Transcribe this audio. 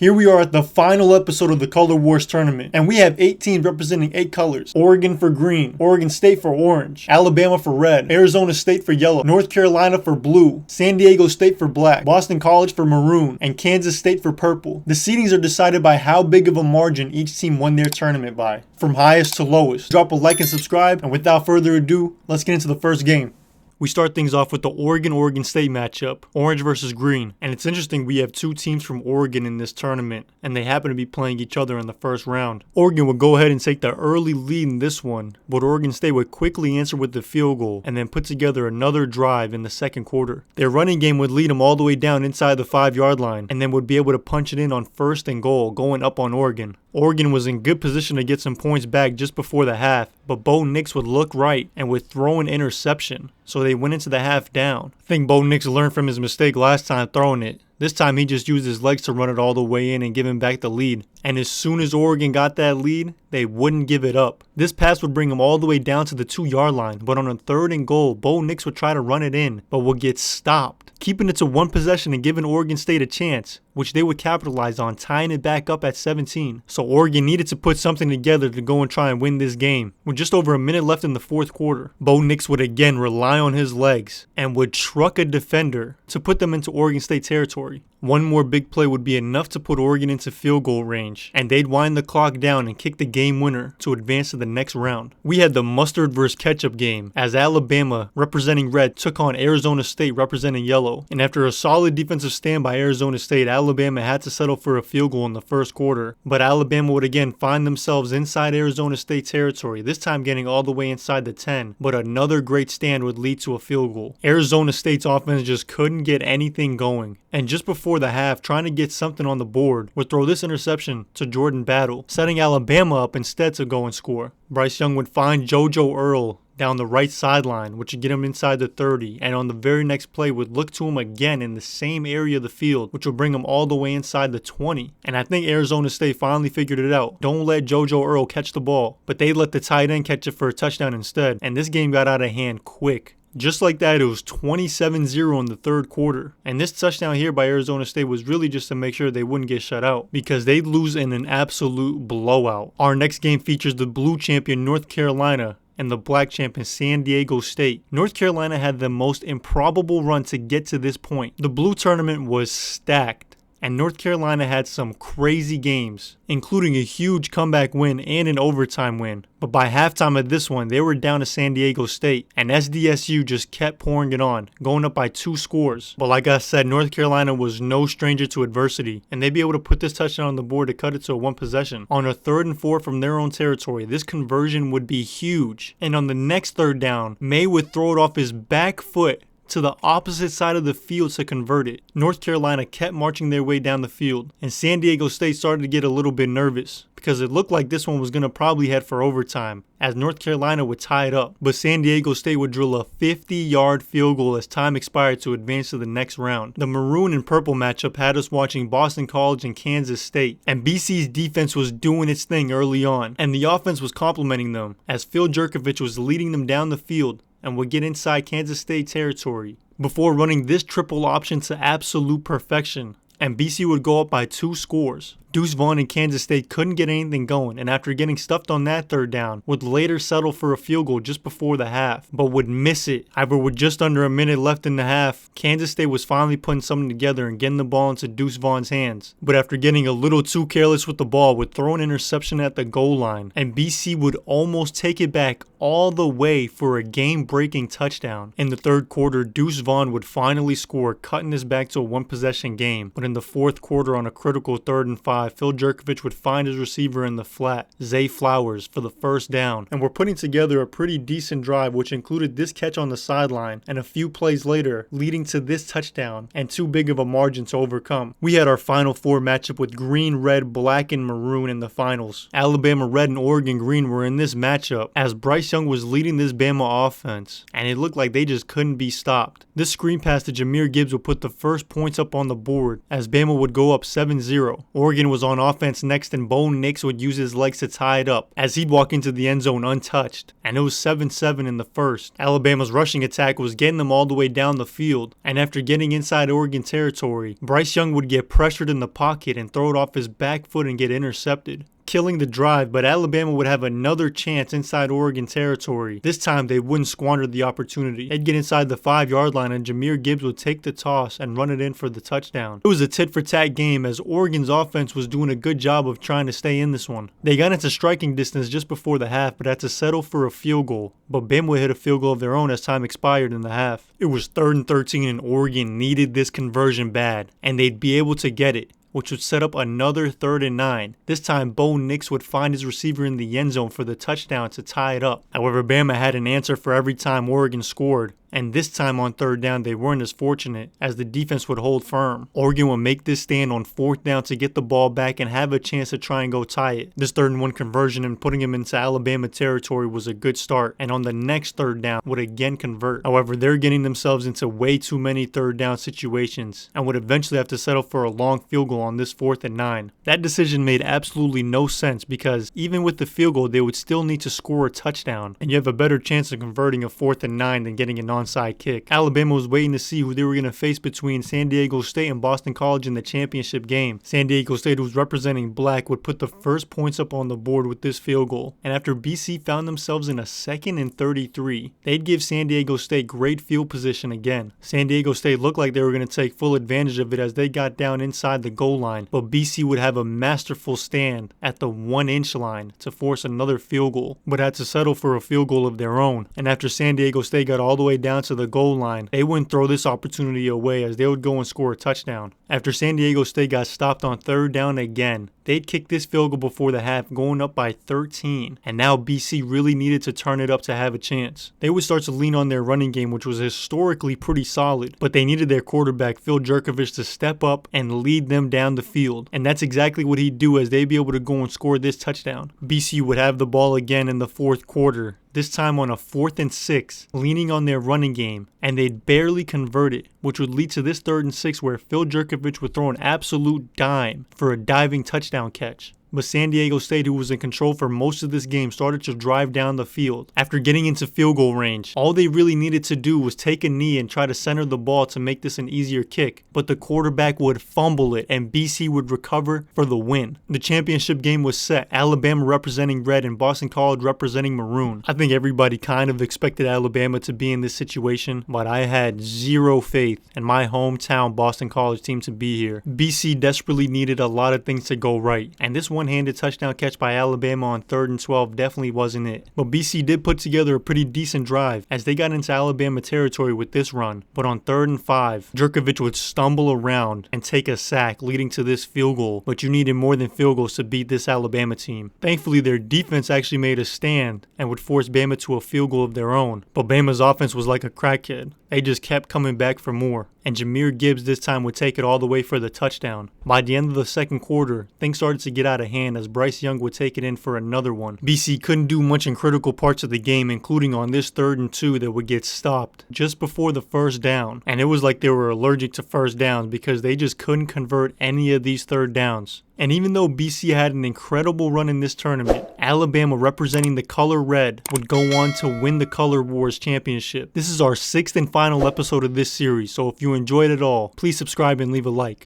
Here we are at the final episode of the Color Wars tournament, and we have 8 teams representing 8 colors. Oregon for green, Oregon State for orange, Alabama for red, Arizona State for yellow, North Carolina for blue, San Diego State for black, Boston College for maroon, and Kansas State for purple. The seedings are decided by how big of a margin each team won their tournament by, from highest to lowest. Drop a like and subscribe, and without further ado, let's get into the first game. We start things off with the Oregon State matchup, orange versus green. And it's interesting, we have 2 teams from Oregon in this tournament, and they happen to be playing each other in the first round. Oregon would go ahead and take the early lead in this one, but Oregon State would quickly answer with the field goal and then put together another drive in the second quarter. Their running game would lead them all the way down inside the 5-yard line, and then would be able to punch it in on 1st and goal, going up on Oregon. Oregon was in good position to get some points back just before the half, but Bo Nix would look right and would throw an interception, so they went into the half down. I think Bo Nix learned from his mistake last time throwing it. This time he just used his legs to run it all the way in and give him back the lead. And as soon as Oregon got that lead, they wouldn't give it up. This pass would bring him all the way down to the 2-yard line, but on a 3rd and goal, Bo Nix would try to run it in, but would get stopped, keeping it to 1 possession and giving Oregon State a chance, which they would capitalize on, tying it back up at 17. So Oregon needed to put something together to go and try and win this game. With just over a minute left in the 4th quarter, Bo Nix would again rely on his legs and would truck a defender to put them into Oregon State territory. One more big play would be enough to put Oregon into field goal range, and they'd wind the clock down and kick the game winner to advance to the next round. We had the mustard versus ketchup game, as Alabama, representing red, took on Arizona State, representing yellow. And after a solid defensive stand by Arizona State, Alabama had to settle for a field goal in the 1st quarter. But Alabama would again find themselves inside Arizona State territory, this time getting all the way inside the 10. But another great stand would lead to a field goal. Arizona State's offense just couldn't get anything going. And just before the half, trying to get something on the board, would throw this interception to Jordan Battle, setting Alabama up instead to go and score. Bryce Young would find JoJo Earl down the right sideline, which would get him inside the 30, and on the very next play would look to him again in the same area of the field, which would bring him all the way inside the 20. And I think Arizona State finally figured it out. Don't let JoJo Earl catch the ball, but they let the tight end catch it for a touchdown instead, and this game got out of hand quick. Just like that, it was 27-0 in the 3rd quarter. And this touchdown here by Arizona State was really just to make sure they wouldn't get shut out, because they'd lose in an absolute blowout. Our next game features the blue champion North Carolina and the black champion San Diego State. North Carolina had the most improbable run to get to this point. The blue tournament was stacked, and North Carolina had some crazy games, including a huge comeback win and an overtime win. But by halftime of this one, they were down to San Diego State, and SDSU just kept pouring it on, going up by 2 scores. But like I said, North Carolina was no stranger to adversity, and they'd be able to put this touchdown on the board to cut it to a 1 possession. On a 3rd and 4 from their own territory, this conversion would be huge. And on the next 3rd down, May would throw it off his back foot to the opposite side of the field to convert it. North Carolina kept marching their way down the field, and San Diego State started to get a little bit nervous, because it looked like this one was going to probably head for overtime, as North Carolina would tie it up. But San Diego State would drill a 50-yard field goal as time expired to advance to the next round. The maroon and purple matchup had us watching Boston College and Kansas State, and BC's defense was doing its thing early on, and the offense was complimenting them, as Phil Jurkovich was leading them down the field and would get inside Kansas State territory before running this triple option to absolute perfection, and BC would go up by 2 scores. Deuce Vaughn and Kansas State couldn't get anything going, and after getting stuffed on that 3rd down, would later settle for a field goal just before the half, but would miss it. However, with just under a minute left in the half, Kansas State was finally putting something together and getting the ball into Deuce Vaughn's hands. But after getting a little too careless with the ball, would throw an interception at the goal line, and BC would almost take it back all the way for a game-breaking touchdown. In the 3rd quarter, Deuce Vaughn would finally score, cutting this back to a 1-possession game. But in the 4th quarter, on a critical 3rd and 5, Phil Jurkovich would find his receiver in the flat, Zay Flowers, for the 1st down. And we're putting together a pretty decent drive, which included this catch on the sideline and a few plays later, leading to this touchdown and too big of a margin to overcome. We had our Final 4 matchup with green, red, black, and maroon in the finals. Alabama red and Oregon green were in this matchup, as Bryce Young was leading this Bama offense, and it looked like they just couldn't be stopped. This screen pass to Jahmyr Gibbs would put the first points up on the board, as Bama would go up 7-0. Oregon was on offense next, and Bo Nix would use his legs to tie it up as he'd walk into the end zone untouched. And it was 7-7 in the first. Alabama's rushing attack was getting them all the way down the field, and after getting inside Oregon territory, Bryce Young would get pressured in the pocket and throw it off his back foot and get intercepted, killing the drive. But Alabama would have another chance inside Oregon territory. This time they wouldn't squander the opportunity. They'd get inside the 5-yard line and Jahmyr Gibbs would take the toss and run it in for the touchdown. It was a tit-for-tat game as Oregon's offense was doing a good job of trying to stay in this one. They got into striking distance just before the half, but had to settle for a field goal. But Bama would hit a field goal of their own as time expired in the half. It was 3rd and 13 and Oregon needed this conversion bad, and they'd be able to get it, which would set up another 3rd and 9. This time, Bo Nix would find his receiver in the end zone for the touchdown to tie it up. However, Bama had an answer for every time Oregon scored, and this time on 3rd down they weren't as fortunate as the defense would hold firm. Oregon would make this stand on 4th down to get the ball back and have a chance to try and go tie it. This 3rd and 1 conversion and putting him into Alabama territory was a good start, and on the next 3rd down would again convert. However, they're getting themselves into way too many 3rd down situations and would eventually have to settle for a long field goal on this 4th and 9. That decision made absolutely no sense because even with the field goal they would still need to score a touchdown, and you have a better chance of converting a 4th and 9 than getting an onside kick. Alabama was waiting to see who they were going to face between San Diego State and Boston College in the championship game. San Diego State, who was representing black, would put the first points up on the board with this field goal. And after BC found themselves in a 2nd and 33, they'd give San Diego State great field position again. San Diego State looked like they were going to take full advantage of it as they got down inside the goal line, but BC would have a masterful stand at the 1-inch line to force another field goal, but had to settle for a field goal of their own. And after San Diego State got all the way down to the goal line, they wouldn't throw this opportunity away as they would go and score a touchdown. After San Diego State got stopped on 3rd down again, they'd kick this field goal before the half, going up by 13, and now BC really needed to turn it up to have a chance. They would start to lean on their running game, which was historically pretty solid, but they needed their quarterback Phil Jurkovich to step up and lead them down the field, and that's exactly what he'd do as they'd be able to go and score this touchdown. BC would have the ball again in the 4th quarter, this time on a 4th and 6, leaning on their running game, and they'd barely convert it, which would lead to this 3rd and 6 where Phil Jurkovich would throw an absolute dime for a diving touchdown catch. But San Diego State, who was in control for most of this game, started to drive down the field. After getting into field goal range, all they really needed to do was take a knee and try to center the ball to make this an easier kick, but the quarterback would fumble it and BC would recover for the win. The championship game was set, Alabama representing red and Boston College representing maroon. I think everybody kind of expected Alabama to be in this situation, but I had zero faith in my hometown Boston College team to be here. BC desperately needed a lot of things to go right, and this one-handed touchdown catch by Alabama on 3rd and 12 definitely wasn't it. But BC did put together a pretty decent drive as they got into Alabama territory with this run. But on 3rd and 5, Jurkovich would stumble around and take a sack, leading to this field goal. But you needed more than field goals to beat this Alabama team. Thankfully, their defense actually made a stand and would force Bama to a field goal of their own. But Bama's offense was like a crackhead. They just kept coming back for more, and Jahmyr Gibbs this time would take it all the way for the touchdown. By the end of the 2nd quarter, things started to get out of hand as Bryce Young would take it in for another one. BC couldn't do much in critical parts of the game, including on this 3rd and 2 that would get stopped just before the 1st down, and it was like they were allergic to 1st downs because they just couldn't convert any of these 3rd downs. And even though BC had an incredible run in this tournament, Alabama, representing the color red, would go on to win the Color Wars championship. This is our 6th and final episode of this series, so if you enjoyed it all, please subscribe and leave a like.